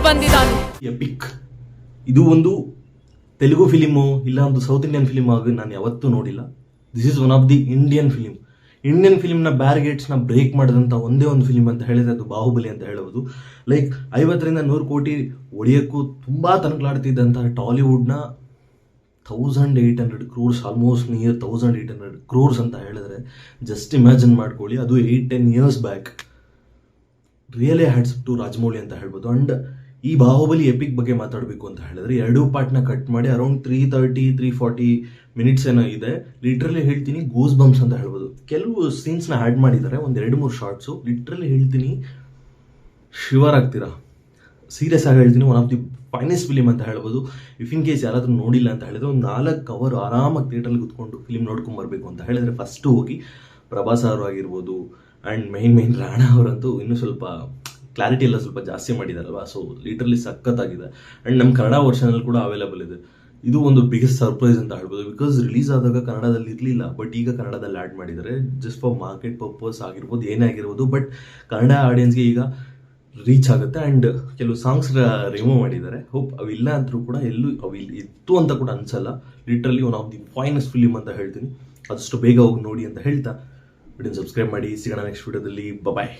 ಬಂದಿದ್ದಾನೆ. ಎಪಿಕ್. ಇದು ಒಂದು ತೆಲುಗು ಫಿಲಿಮು ಇಲ್ಲ ಒಂದು ಸೌತ್ ಇಂಡಿಯನ್ ಫಿಲಿಮ್ ಆಗಿ ನಾನು ಯಾವತ್ತೂ ನೋಡಿಲ್ಲ. This is one of the Indian ಫಿಲಿಮ್ನ ಬ್ಯಾರಿಗೇಟ್ಸ್ನ ಬ್ರೇಕ್ ಮಾಡಿದಂಥ ಒಂದೇ ಒಂದು ಫಿಲಿಮ್ ಅಂತ ಹೇಳಿದ್ರೆ ಅದು ಬಾಹುಬಲಿ ಅಂತ ಹೇಳಬಹುದು. ಲೈಕ್ 50ರಿಂದ 100 ಕೋಟಿ ಒಡೆಯೋಕ್ಕೂ ತುಂಬ ತನಕಲಾಡ್ತಿದ್ದಂಥ ಟಾಲಿವುಡ್ನ 1800 crores, ಆಲ್ಮೋಸ್ಟ್ ನಿಯರ್ 1800 crores ಅಂತ ಹೇಳಿದ್ರೆ ಜಸ್ಟ್ ಇಮ್ಯಾಜಿನ್ ಮಾಡ್ಕೊಳ್ಳಿ. ಅದು 8-10 years back. Really hats to Rajamouli ಅಂತ ಹೇಳ್ಬೋದು. ಅಂಡ್ ಈ ಬಾಹುಬಲಿ ಎಪಿಕ್ ಬಗ್ಗೆ ಮಾತಾಡಬೇಕು ಅಂತ ಹೇಳಿದ್ರೆ 2 ಪಾರ್ಟ್ನ ಕಟ್ ಮಾಡಿ ಅರೌಂಡ್ 330-340 minutes ಏನೋ ಇದೆ. ಲಿಟ್ರಲಿ ಹೇಳ್ತೀನಿ ಗೂಸ್ ಬಂಪ್ಸ್ ಅಂತ ಹೇಳ್ಬೋದು. ಕೆಲವು ಸೀನ್ಸ್ನ ಆ್ಯಡ್ ಮಾಡಿದ್ದಾರೆ, ಒಂದು 2-3 ಶಾರ್ಟ್ಸು. ಲಿಟ್ರಲಿ ಹೇಳ್ತೀನಿ ಶಿವರ್ ಆಗ್ತೀರಾ. ಸೀರಿಯಸ್ ಆಗಿ ಹೇಳ್ತೀನಿ, one of the finest film ಅಂತ ಹೇಳ್ಬೋದು. ಇಫ್ ಇನ್ ಕೇಸ್ ಯಾರಾದರೂ ನೋಡಿಲ್ಲ ಅಂತ ಹೇಳಿದ್ರೆ ಒಂದು 4 hour ಆರಾಮಾಗಿ ಥಿಯೇಟ್ರಲ್ಲಿ ಕುತ್ಕೊಂಡು ಫಿಲಿಮ್ ನೋಡ್ಕೊಂಬರ್ಬೇಕು ಅಂತ ಹೇಳಿದ್ರೆ ಫಸ್ಟು ಹೋಗಿ ಪ್ರಭಾಸ್ ಅವರು ಆಗಿರ್ಬೋದು ಆ್ಯಂಡ್ ಮೈನ್ ರಾಣಾ ಅವರಂತೂ ಇನ್ನೂ ಸ್ವಲ್ಪ ಕ್ಲಾರಿಟಿ ಎಲ್ಲ ಸ್ವಲ್ಪ ಜಾಸ್ತಿ ಮಾಡಿದಾರಲ್ವಾ. ಸೊ ಲಿಟ್ರಲಿ ಸಖತ್ತಾಗಿದೆ. ಆ್ಯಂಡ್ ನಮ್ಮ ಕನ್ನಡ ವರ್ಷನಲ್ಲಿ ಕೂಡ ಅವೈಲೇಬಲ್ ಇದೆ. ಇದು ಒಂದು ಬಿಗ್ಗೆಸ್ಟ್ ಸರ್ಪ್ರೈಸ್ ಅಂತ ಹೇಳ್ಬೋದು. ಬಿಕಾಸ್ ರಿಲೀಸ್ ಆದಾಗ ಕನ್ನಡದಲ್ಲಿ ಇರಲಿಲ್ಲ, ಬಟ್ ಈಗ ಕನ್ನಡದಲ್ಲಿ ಆ್ಯಡ್ ಮಾಡಿದ್ದಾರೆ. ಜಸ್ಟ್ ಫಾರ್ ಮಾರ್ಕೆಟ್ ಪರ್ಪಸ್ ಆಗಿರ್ಬೋದು, ಏನೇ ಆಗಿರ್ಬೋದು, ಬಟ್ ಕನ್ನಡ ಆಡಿಯನ್ಸ್ಗೆ ಈಗ ರೀಚ್ ಆಗುತ್ತೆ. ಆ್ಯಂಡ್ ಕೆಲವು ಸಾಂಗ್ಸ್ ರಿಮೂವ್ ಮಾಡಿದ್ದಾರೆ. ಹೋಪ್ ಅವಿಲ್ಲ ಅಂದರೂ ಕೂಡ ಎಲ್ಲೂ ಇತ್ತು ಅಂತ ಕೂಡ ಅನ್ಸಲ್ಲ. Literally one of the finest film ಅಂತ ಹೇಳ್ತೀನಿ. ಆದಷ್ಟು ಬೇಗ ಹೋಗಿ ನೋಡಿ ಅಂತ ಹೇಳ್ತಾ ವಿಡಿಯೋ ಸಬ್ಸ್ಕ್ರೈಬ್ ಮಾಡಿ. ಸಿಗೋಣ ನೆಕ್ಸ್ಟ್ ವಿಡಿಯೋದಲ್ಲಿ. ಬಾಯ್.